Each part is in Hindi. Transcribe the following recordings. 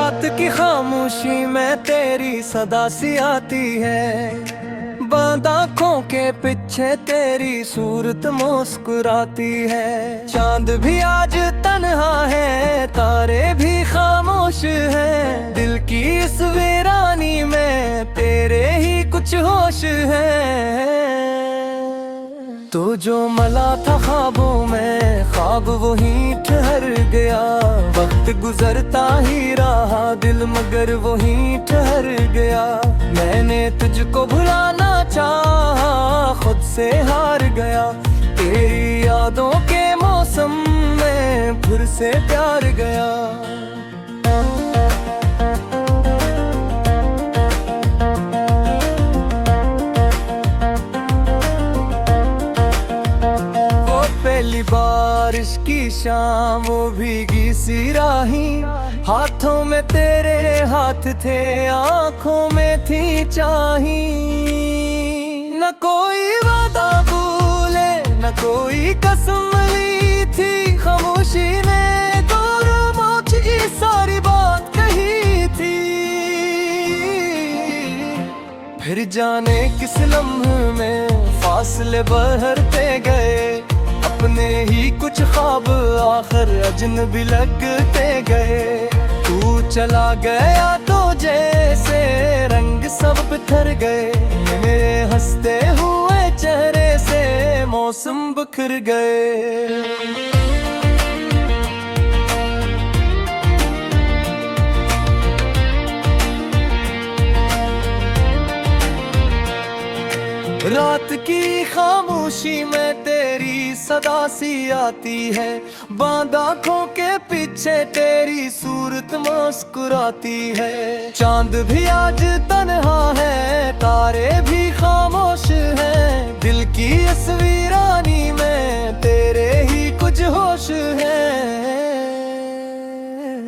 रात की खामोशी में तेरी सदा सी आती है, बंद आँखों के पीछे तेरी सूरत मुस्कुराती है। चांद भी आज तन्हा है, तारे भी खामोश हैं, दिल की इस वीरानी में तेरे ही कुछ होश है। तो जो मला था ख्वाबों में, ख्वाब वहीं ठहर गया। वक्त गुजरता ही रहा दिल मगर वहीं ठहर गया। मैंने तुझको भुलाना चाहा, खुद से हार गया। तेरी यादों के मौसम में फिर से प्यार गया। पहली बारिश की शाम, वो भीगी सी राही, हाथों में तेरे हाथ थे, आंखों में थी चाही। न कोई वादा भूले, न कोई कसम ली थी, खामोशी ने दूर मोच की सारी बात कही थी। फिर जाने किस लम्हे में फासले बढ़ते गए, अपने ही कुछ ख्वाब आखिर अजनबी लगते गए। तू चला गया तो जैसे रंग सब बिखर गए, मेरे हंसते हुए चेहरे से मौसम बिखर गए। रात की खामोशी में तेरी सदा सी आती है, बंद आँखों के पीछे तेरी सूरत मुस्कुराती है। चांद भी आज तन्हा है, तारे भी खामोश हैं, दिल की इस वीरानी में तेरे ही कुछ होश है।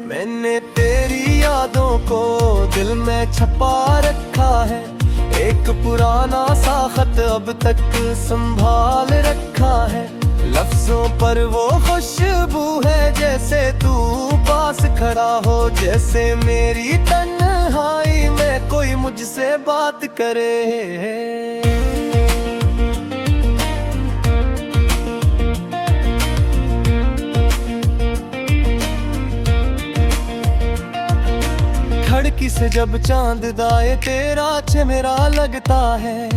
मैंने तेरी यादों को दिल में छुपा रखा है, एक पुराना सा खत अब तक संभाल रखा है। लफ्जों पर वो खुशबू है, जैसे तू पास खड़ा हो, जैसे मेरी तन्हाई में कोई मुझसे बात करे। खिड़की से जब चांद दाए तेरा चेहरा लगता है,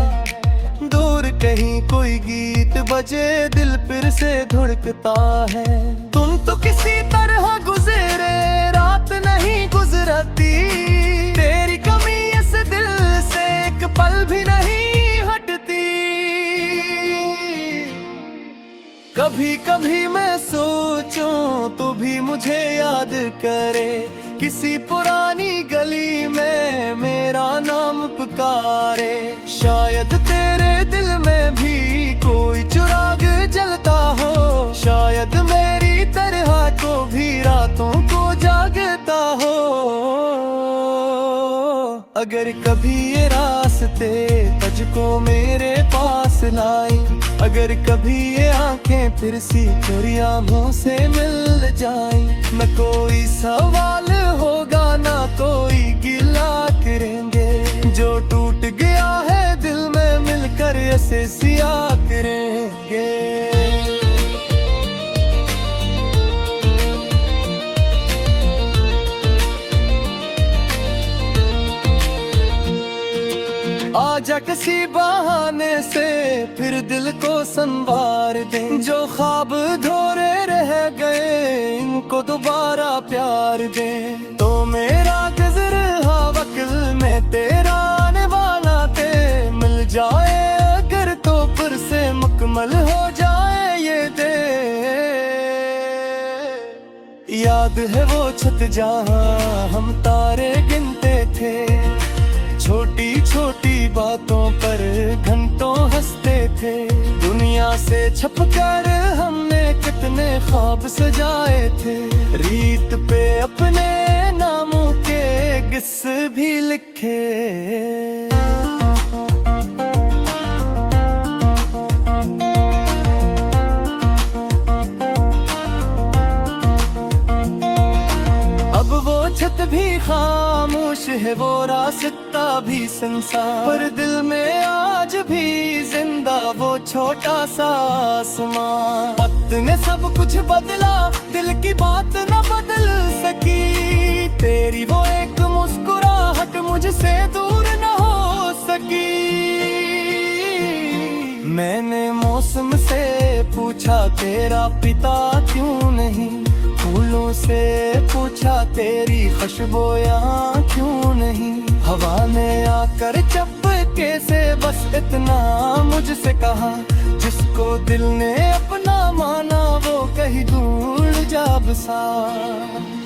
दूर कहीं कोई गीत बजे दिल फिर से धड़कता है। तुम तो किसी तरह गुजरे, रात नहीं गुजरती, तेरी कमी इस दिल से एक पल भी नहीं हटती। कभी कभी मैं सोचूं तो भी मुझे याद करे, किसी पुरानी गली में मेरा नाम पुकारे। शायद तेरे दिल में भी कोई चिराग जलता हो, शायद मेरी तरह को भी रातों को जागता हो। अगर कभी ये रास्ते तुझको मेरे पास लाई, अगर कभी ये आंखें फिर सी तेरी आँखों से मिल जाएं, न कोई सवाल होगा ना कोई गिला करेंगे। जो टूट गया है दिल में मिलकर ऐसे सिया करेंगे। आजा किसी बहाने से फिर दिल को संवार दे, जो ख्वाब धोरे रह गए इनको दोबारा प्यार दे। तो मेरा गुज़र हा वक्त में तेरा आने वाला ते मिल जाए, अगर तो फिर से मुकम्मल हो जाए ये दे। याद है वो छत जहाँ हम तारे गिनते थे, छोटी छोटी बातों पर घंटों हंसते थे। दुनिया से छपकर हमने कितने ख्वाब सजाए थे, रीत पे अपने नामों के किस्से भी लिखे। छत भी खामोश है, वो रास्ता भी संसार, पर दिल में आज भी जिंदा वो छोटा सा आसमां। वक्त ने सब कुछ बदला, दिल की बात न बदल सकी, तेरी वो एक मुस्कुराहट मुझसे दूर न हो सकी। मैंने मौसम से पूछा तेरा पिता क्यों नहीं, फूलों से पूछा तेरी खुशबू यहाँ क्यों नहीं। हवा ने आकर चपके से बस इतना मुझसे कहा, जिसको दिल ने अपना माना वो कहीं दूर जा बसा।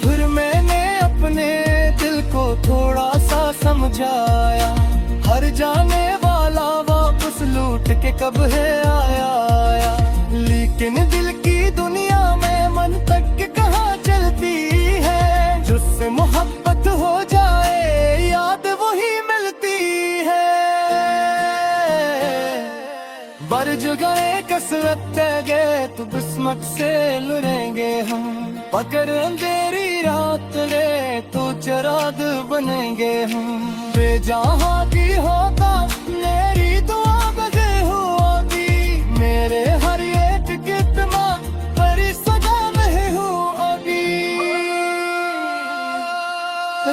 फिर मैंने अपने दिल को थोड़ा सा समझाया, हर जाने वाला वापस लूट के कब है आया। लेकिन दिल की दुनिया में मन तक कहाँ चलती है, जिससे मोहब्बत हो जाए याद वही मिलती है। बरज गए कसरत गए तो किस्मत से लड़ेंगे हम, पकड़ अंधेरी रात ले तो चराग बनेंगे हम। बेजहां की होगा मेरी दुआ बजे होगी, मेरे हर एक कितना बड़ी सजा नहीं होगी।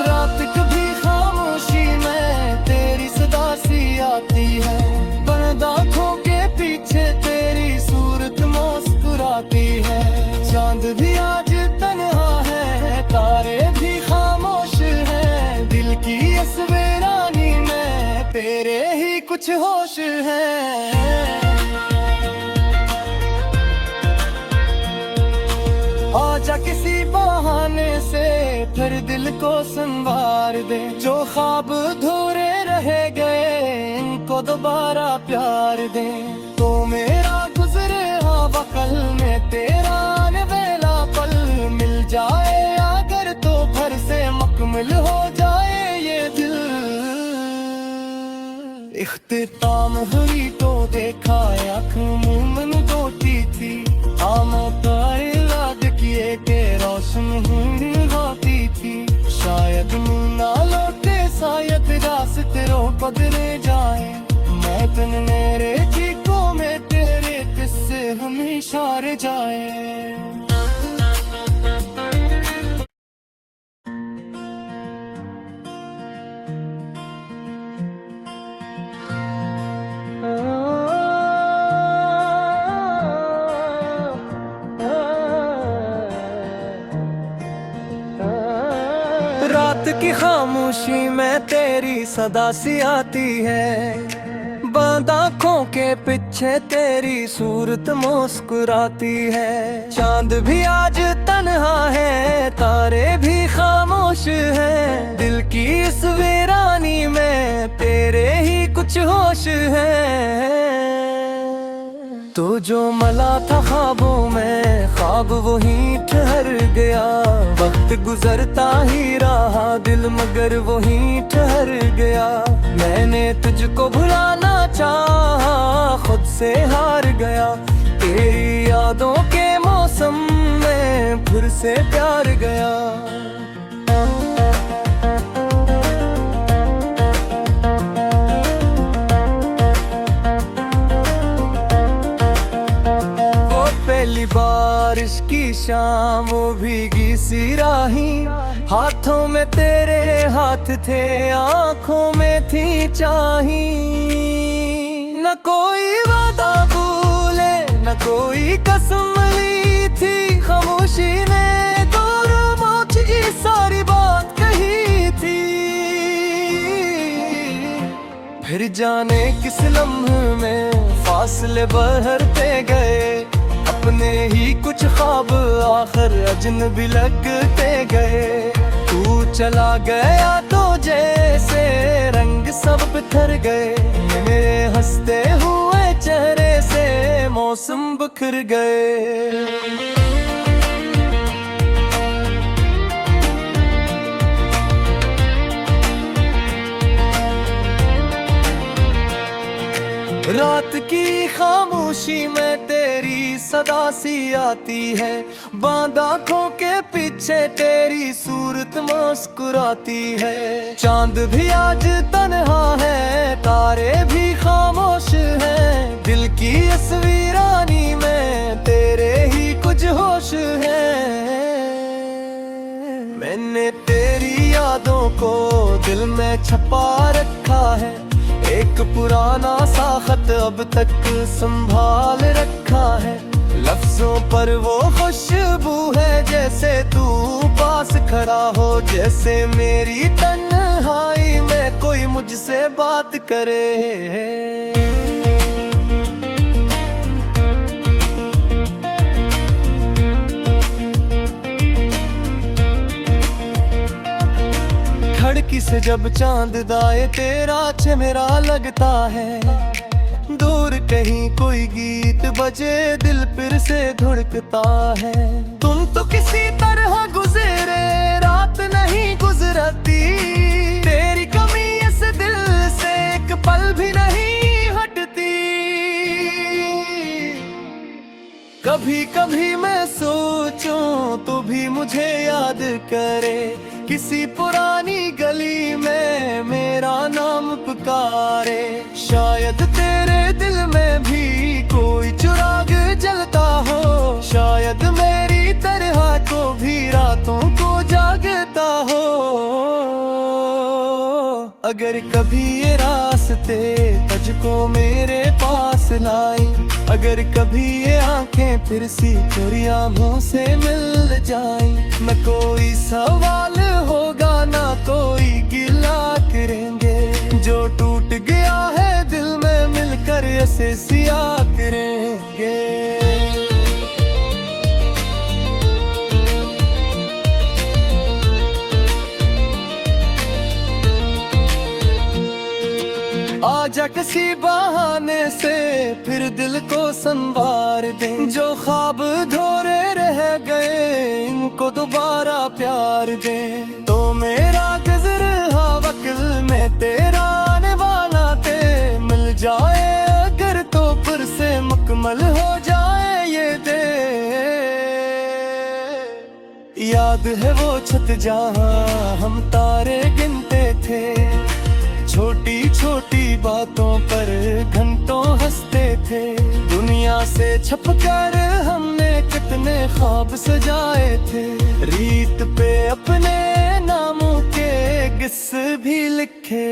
रात कभी खामोशी में तेरी सदा सी आती है, बंद आँखों के पीछे तेरी सूरत मुस्कुराती है। चांद भी आज तन्हा है, तारे भी खामोश हैं, दिल की इस वीरानी में तेरे ही कुछ होश हैं। आजा किसी बहाने से फिर दिल को संवार दे, जो ख्वाब अधूरे रह गए इनको दोबारा प्यार दे। तो मेरा गुजरे हवा कल में तेरा आने वाला पल मिल जाए अगर, तो घर से मुकम्मल हो जाए ये दिल। इख्तिताम हुई तो देखा आँख मूमन टूटी थी, आमों तारे लाद किए के रोशन होती थी। शायद ना लौटे शायद रास्ते रो बदले जाए, मैं तन मेरे चीखों में तेरे किस्से हमेशा रह जाए। रात की खामोशी में तेरी सदा सी आती है, बंद आँखों के पीछे तेरी सूरत मुस्कुराती है। चांद भी आज तन्हा है, तारे भी खामोश हैं, दिल की इस वीरानी में तेरे ही कुछ होश हैं। तो जो मला था ख्वाबों में ख्वाब वहीं ठहर गया, वक्त गुजरता ही रहा दिल मगर वहीं ठहर गया। मैंने तुझको भुलाना चाहा खुद से हार गया, तेरी यादों के मौसम में फिर से प्यार गया। पहली बारिश की शाम वो भीगी सी राही, हाथों में तेरे हाथ थे आँखों में थी चाही। न कोई वादा भूले न कोई कसम ली थी, खामोशी ने दूर मौत की सारी बात कही थी। फिर जाने किस लम्हे में फासले बढ़ते गए, अपने ही कुछ ख्वाब आखिर अजनबी लगते गए। तू चला गया तो जैसे रंग सब बिखर गए, मेरे हंसते हुए चेहरे से मौसम बिखर गए। रात की खामोशी में तेरी सदा सी आती है। बंद आँखों के पीछे तेरी सूरत मुस्कुराती है। चांद भी आज तन्हा है, तारे भी खामोश हैं, दिल की इस वीरानी में तेरे ही कुछ होश हैं। मैंने तेरी यादों को दिल में छुपा रखा है, एक पुराना सा खत अब तक संभाल रखा है। लफ्जों पर वो खुशबू है जैसे तू पास खड़ा हो, जैसे मेरी तन्हाई में कोई मुझसे बात करे। खिड़की से जब चांद दाए तेरा चेहरा लगता है, दूर कहीं कोई गीत बजे दिल फिर से धड़कता है। तुम तो किसी तरह गुजरे रात नहीं गुजरती, तेरी कमी इस दिल से एक पल भी नहीं हटती। कभी कभी मैं सोचूं तू भी मुझे याद करे, किसी पुरानी गली में मेरा नाम पुकारे। शायद तेरे दिल में भी कोई चिराग जलता हो, शायद मेरी तरह को भी रातों को जागता हो। अगर कभी ये रास्ते तुझको मेरे पास लाई, अगर कभी ये आंखें फिर सी तेरी आँखों से मिल जाएं, न कोई सवाल होगा ना कोई गिला करेंगे, जो टूट गया है दिल में मिलकर ऐसे सिया करेंगे। आजा किसी बहाने से फिर दिल को संवार दे, जो ख्वाब धोरे रह गए इनको दोबारा प्यार दे। तो मेरा गुज़र वक्त में तेरा आने वाला ते मिल जाए, अगर तो फिर से मुकम्मल हो जाए ये दे। याद है वो छत जहाँ हम तारे गिनते थे, छोटी छोटी बातों पर घंटों हंसते थे। दुनिया से छपकर हमने कितने ख्वाब सजाए थे, रीत पे अपने नामों के किस्से भी लिखे।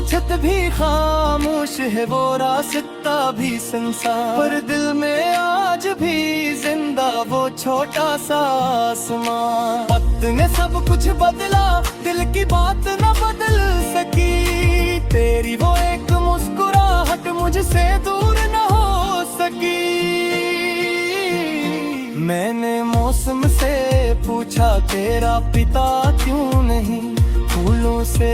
छत भी खामोश है, वो रास्ता भी संसार, पर दिल में आज भी जिंदा वो छोटा सा आसमान। वक्त ने सब कुछ बदला, दिल की बात न बदल सकी, तेरी वो एक मुस्कुराहट मुझसे दूर न हो सकी। मैंने मौसम से पूछा तेरा पिता क्यों नहीं, फूलों से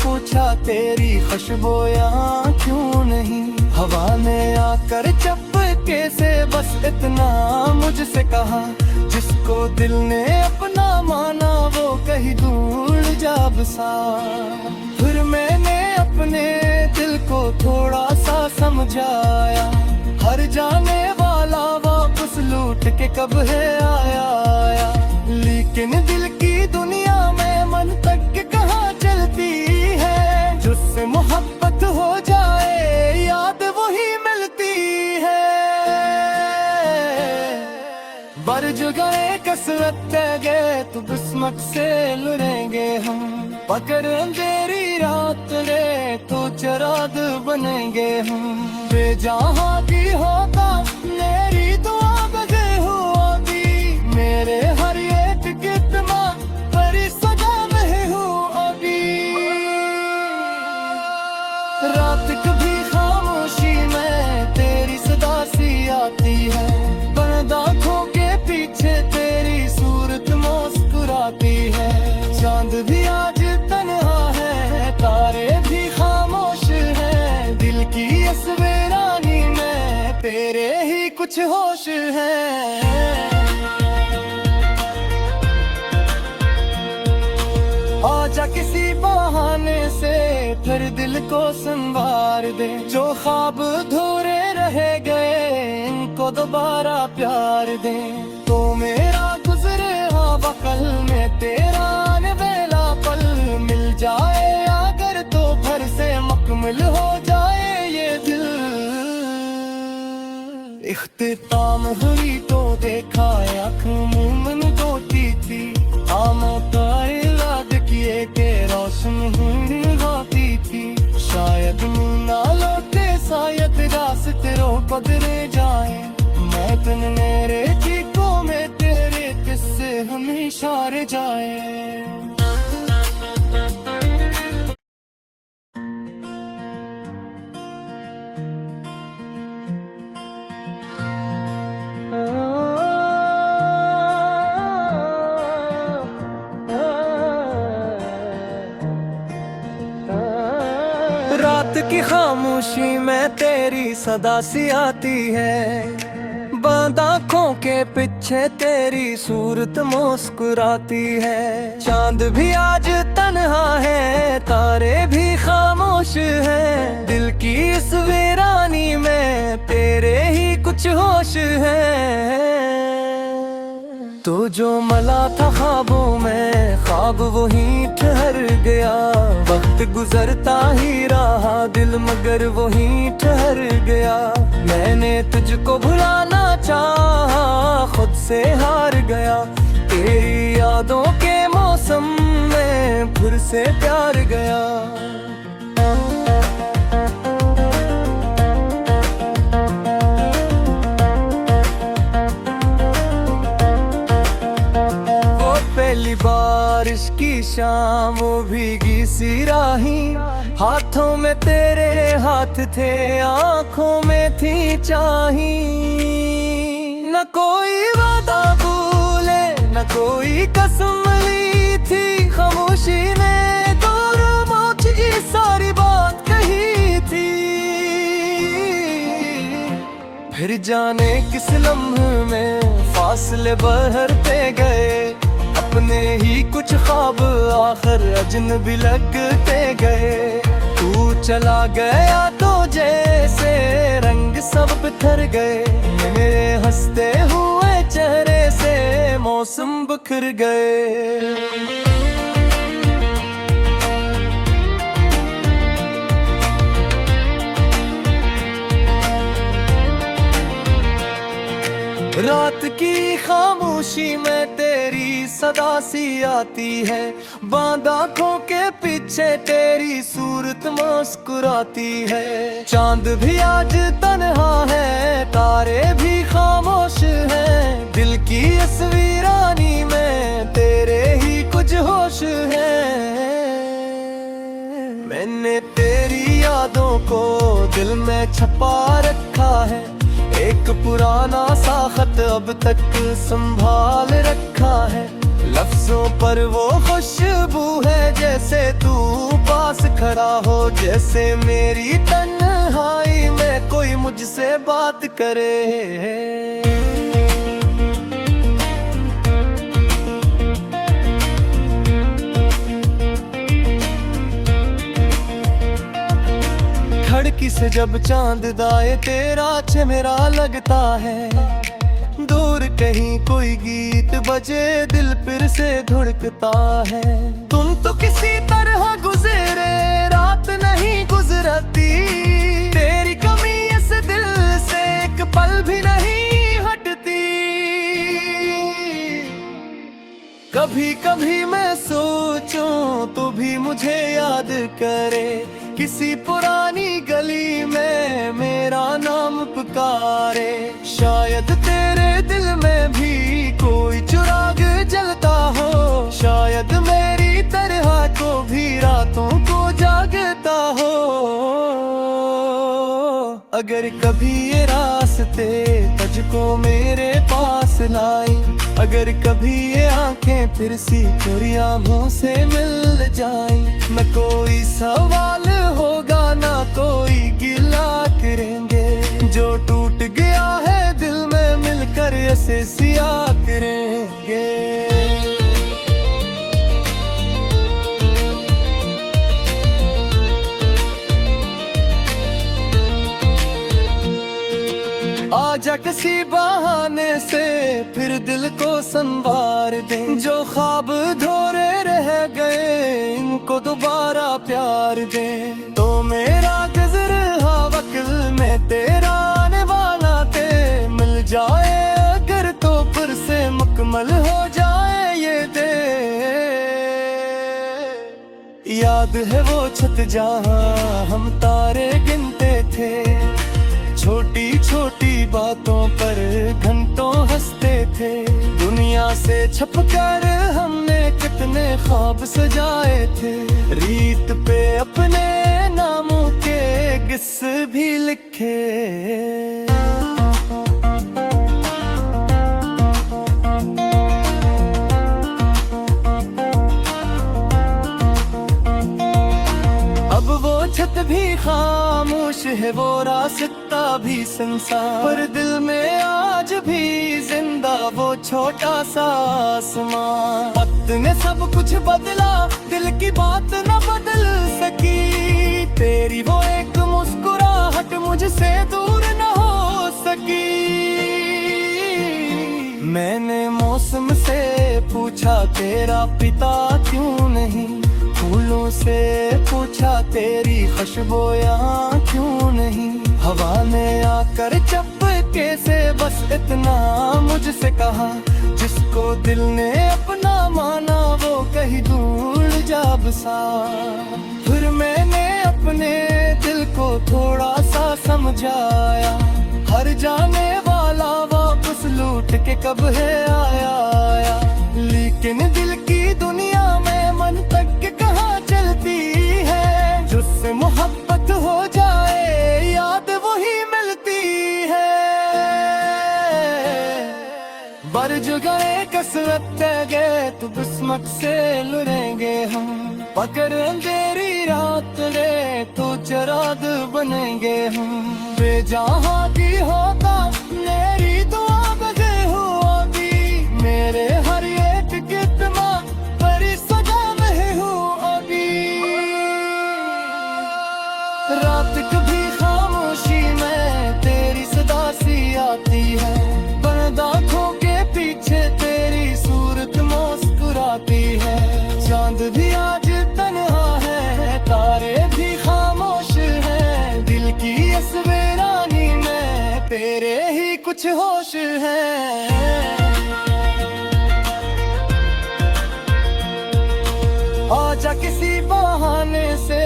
पूछा तेरी खुशबू यहाँ क्यों नहीं। हवा ने आकर चपके से बस इतना मुझसे कहा, जिसको दिल ने अपना माना वो कहीं दूर जा बसा। फिर मैंने अपने दिल को थोड़ा सा समझाया, हर जाने वाला वापस लूट के कब है आया। लेकिन दिल की दुनिया में मन तक कहाँ चलती है, जिससे मोहब्बत हो जाए याद वही मिलती है। बरज गए कसरत गए तो किस्मत से लड़ेंगे हम, पकड़ अंधेरी रात रे तो चराग बनेंगे हम। बेजहां की होता मेरी दुआ बजे होगी, मेरे हर एक कितना बड़ी सजा में हूँ अभी। रात कभी खामोशी में तेरी सदा सी आती है, बंद आँखों के पीछे तेरी सूरत मुस्कुराती है। चांद भी आज तन्हा है, तारे भी खामोश हैं, दिल की इस वीरानी में तेरे ही कुछ होश हैं। आकर दिल को संवार दे। जो ख्वाब अधूरे रह गए इनको दोबारा प्यार दे। तो मेरा गुजरे हवा कल में तेरा आने वाला पल मिल जाए अगर तो भर से मुकम्मल हो जाए ये दिल। इख्तिताम हुई तो देखा आँख मोमन धोती थी। आमों का इलाज किए के रोशन हुई होती थी। शायद ना लौटे शायद रास्ते रो बदले जाए। मैं तन मेरे चीखों में तेरे किस्से हमेशा रह जाए। रात की खामोशी में तेरी सदा सी आती है। बंद आँखों के पीछे तेरी सूरत मुस्कुराती है। चांद भी आज तन्हा है तारे भी खामोश हैं। दिल की इस वीरानी में तेरे ही कुछ होश है। तो जो मला था ख्वाबों में ख्वाब वहीं ठहर गया। वक्त गुजरता ही रहा दिल मगर वहीं ठहर गया। मैंने तुझको भुलाना चाहा खुद से हार गया। तेरी यादों के मौसम में फिर से प्यार गया। पहली बारिश की शाम वो भीगी सी राही। हाथों में तेरे हाथ थे आँखों में थी चाही। न कोई वादा भूले न कोई कसम ली थी। खामोशी ने तो रोमांच की सारी बात कही थी। फिर जाने किस लम्हे में फासले बढ़ते गए। अपने ही कुछ ख्वाब आखिर अजनबी लगते गए। तू चला गया तो जैसे रंग सब बिखर गए। मेरे हंसते हुए चेहरे से मौसम बिखर गए। रात की खामोशी में तेरी सदा सी आती है। बंद आँखों के पीछे तेरी सूरत मुस्कुराती है। चांद भी आज तन्हा है तारे भी खामोश हैं। दिल की इस वीरानी में तेरे ही कुछ होश है। मैंने तेरी यादों को दिल में छुपा रखा है। एक पुराना सा खत अब तक संभाल रखा है। लफ्जों पर वो खुशबू है जैसे तू पास खड़ा हो। जैसे मेरी तन्हाई में कोई मुझसे बात करे। खिड़की से जब चांद दाए तेरा चेहरा लगता है। दूर कहीं कोई गीत बजे दिल फिर से धुड़कता है। तुम तो किसी तरह गुजरे रात नहीं गुजरती। तेरी कमी इस दिल से एक पल भी नहीं हटती। कभी कभी मैं सोचूं तो भी मुझे याद करे। किसी पुरानी गली में मेरा नाम पुकारे। शायद तेरे दिल में भी कोई चिराग जलता हो। शायद मेरी तरह को भी रातों को जागता हो। अगर कभी ये रास्ते तुझको मेरे पास लाई। अगर कभी ये आंखें फिर सी चोरियां मुँह से मिल जाएं। न कोई सवाल होगा ना कोई गिला करेंगे। जो टूट गया है दिल में मिलकर ऐसे सिया करेंगे। आजा किसी बहाने से फिर दिल को संवार दे। जो ख्वाब अधूरे रह गए इनको दोबारा प्यार दे। तो मेरा गुज़र वक्त में तेरा आने वाला ते मिल जाए अगर तो फिर से मुकम्मल हो जाए ये दे। याद है वो छत जहाँ हम तारे गिनते थे, छोटी छोटी बातों पर घंटों हंसते थे। दुनिया से छपकर हमने कितने ख्वाब सजाए थे, रीत पे अपने नामों के किस्से भी लिखे। छत भी खामोश है वो रास्ता भी संसार, पर दिल में आज भी जिंदा वो छोटा सा आसमान। वक्त ने सब कुछ बदला दिल की बात न बदल सकी, तेरी वो एक मुस्कुराहट मुझसे दूर न हो सकी। मैंने मौसम से पूछा तेरा पिता क्यों नहीं, फूलों से पूछा तेरी खुशबू यहाँ क्यों नहीं। हवा ने आकर चपके से बस इतना मुझसे कहा, जिसको दिल ने अपना माना वो कहीं दूर जा बसा। फिर मैंने अपने दिल को थोड़ा सा समझाया, हर जाने वाला वापस लूट के कब है आया। लेकिन दिल की दुनिया में मन तक कहाँ चलती है, जिससे मोहब्बत हो जाए याद वही मिलती है। बरज गए कसरत गए तो किस्मत से लुरेंगे हम, पकड़ अंधेरी रात ले तो चराग बनेंगे हम। बेजहां की होता मेरी दुआ बजे होगी, मेरे हर एक कितना बड़ी सजा में हूँ अभी। रात कभी खामोशी में तेरी सदा सी आती है, बंद आँखों के पीछे तेरी सूरत मुस्कुराती है। चांद भी आज तन्हा है, तारे भी खामोश हैं, दिल की इस वीरानी में तेरे ही कुछ होश हैं। आजा किसी बहाने से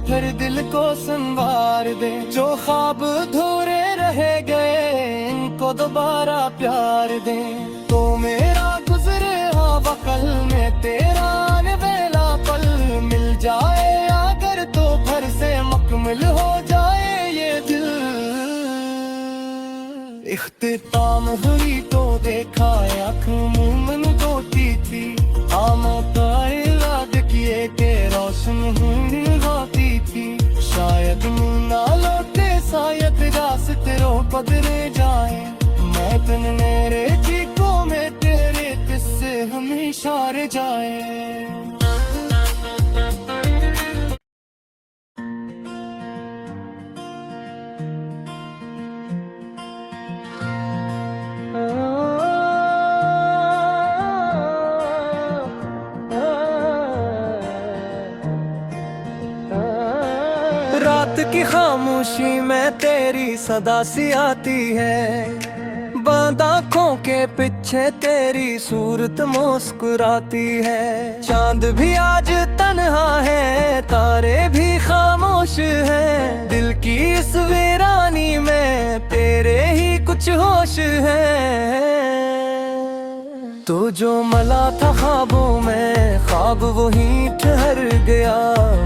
फिर दिल को संवार दे। जो ख्वाब अधूरे रह गए इनको दोबारा प्यार दे। तो मेरा गुज़रे वक्त में तेरा आने वाला पल मिल जाए अगर तो फिर से मुकम्मल हो जाए ये दिल। इख्तिताम हुई तो देखा आँख मूमन धोती थी, आमों का इलाज किए के रोशन हुई गाती थी। शायद ना लौटे शायद रास्ते रो बदले जाए, मैं तन मेरे चीखों में तेरे किस्से हमेशा रह जाए। रात की खामोशी में तेरी सदा सी आती है, बंद आँखों के पीछे तेरी सूरत मुस्कुराती है। चांद भी आज तन्हा है, तारे भी खामोश हैं, दिल की इस वीरानी में तेरे ही कुछ होश हैं। तो जो मला था ख्वाबों में ख्वाब वहीं ठहर गया,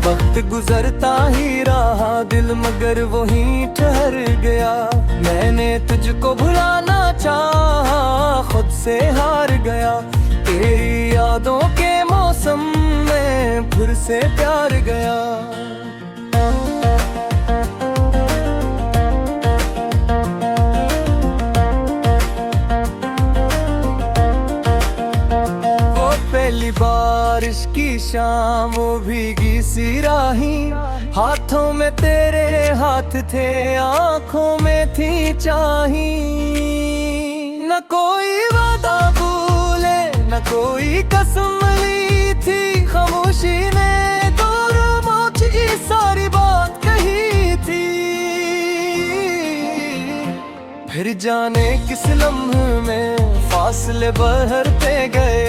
वक्त गुजरता ही रहा दिल मगर वहीं ठहर गया। मैंने तुझको भुलाना चाहा खुद से हार गया, तेरी यादों के मौसम में फिर से प्यार गया। पहली बारिश की शाम वो भीगी सी राही, हाथों में तेरे हाथ थे, आंखों में थी चाही। न कोई वादा भूले, न कोई कसम ली थी, खामोशी ने दूर मोची सारी बात कही थी। फिर जाने किस लम्हे में फासले बढ़ते गए,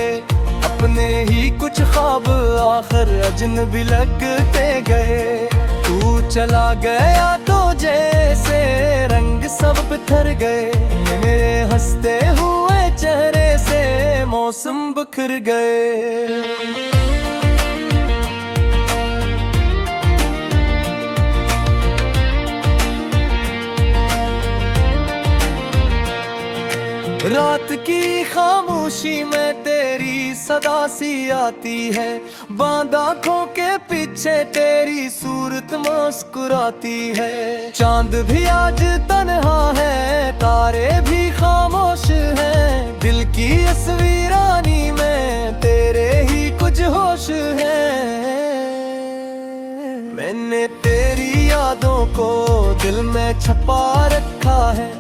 अपने ही कुछ ख्वाब आखिर अजनबी लगते गए। तू चला गया तो जैसे रंग सब बिखर गए, मेरे हंसते हुए चेहरे से मौसम बिखर गए। रात की खामोशी में तेरी सदा सी आती है, बांध आँखों के पीछे तेरी सूरत मुस्कुराती है। चांद भी आज तन्हा है, तारे भी खामोश हैं, दिल की इस वीरानी में तेरे ही कुछ होश हैं। मैंने तेरी यादों को दिल में छुपा रखा है,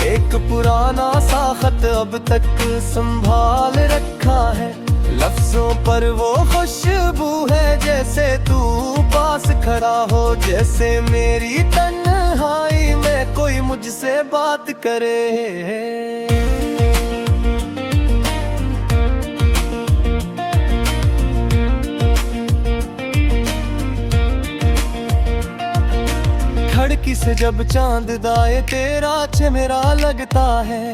एक पुराना सा खत अब तक संभाल रखा है। लफ्जों पर वो खुशबू है, जैसे तू पास खड़ा हो, जैसे मेरी तन्हाई में कोई मुझसे बात करे। खिड़की से जब चांद दाए तेरा चेहरा लगता है,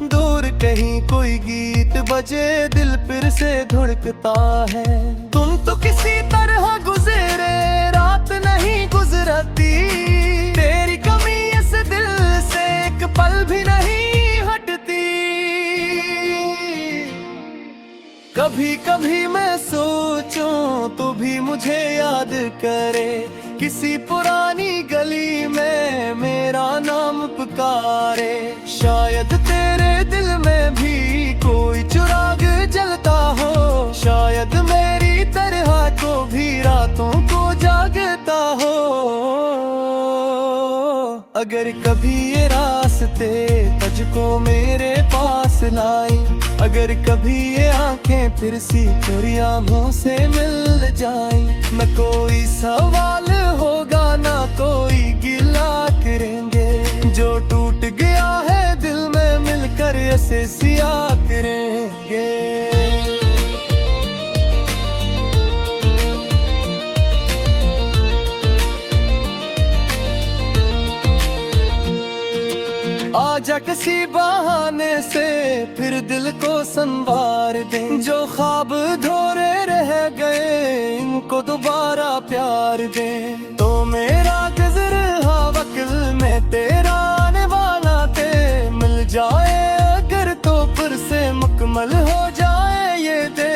दूर कहीं कोई गीत बजे दिल फिर से धुड़कता है। तुम तो किसी तरह गुजरे, रात नहीं गुजरती, तेरी कमी इस दिल से एक पल भी नहीं हटती। कभी कभी मैं सोचूं तू भी मुझे याद करे, किसी पुरानी गली में मेरा नाम पुकारे। शायद तेरे दिल में भी कोई चिराग जलता हो, शायद मेरी तरह को भी रातों को जागता हो। अगर कभी ये रास्ते तुझको मेरे पास लाई, अगर कभी ये आंखें फिर सी तेरी आँखों से मिल जाएं, न कोई सवाल होगा ना कोई गिला करेंगे, जो टूट गया है दिल में मिलकर ऐसे सिया करेंगे। आजा किसी बहाने से फिर दिल को संवार दे, जो ख्वाब धोरे रह गए इनको दोबारा प्यार दे। तो मेरा गुज़र वक्त में तेरा आने वाला ते मिल जाए, अगर तो फिर से मुकम्मल हो जाए ये दे।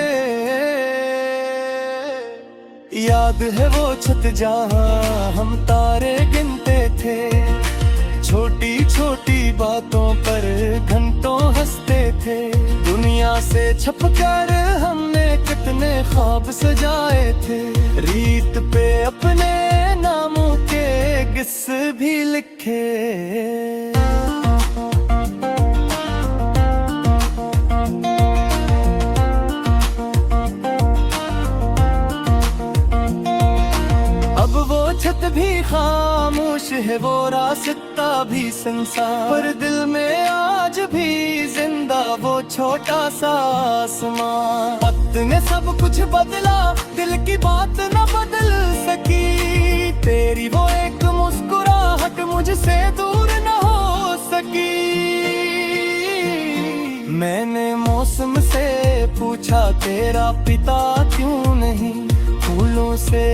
याद है वो छत जहाँ हम तारे गिनते थे, छोटी छोटी बातों पर घंटों हंसते थे। दुनिया से छपकर हमने कितने ख्वाब सजाए थे, रीत पे अपने नामों के किस्से भी लिखे। छत भी खामोश है, वो रास्ता भी संसार, पर दिल में आज भी जिंदा वो छोटा सा आसमां। वक्त ने सब कुछ बदला, दिल की बात न बदल सकी, तेरी वो एक मुस्कुराहट मुझसे दूर न हो सकी। मैंने मौसम से पूछा तेरा पिता क्यों नहीं, फूलों से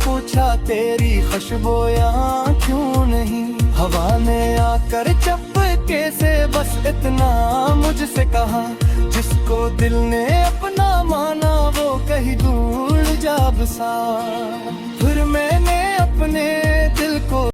पूछा तेरी खुशबू यहाँ क्यों नहीं। हवा ने आकर चपके से बस इतना मुझसे कहा, जिसको दिल ने अपना माना वो कहीं दूर जा बसा। फिर मैंने अपने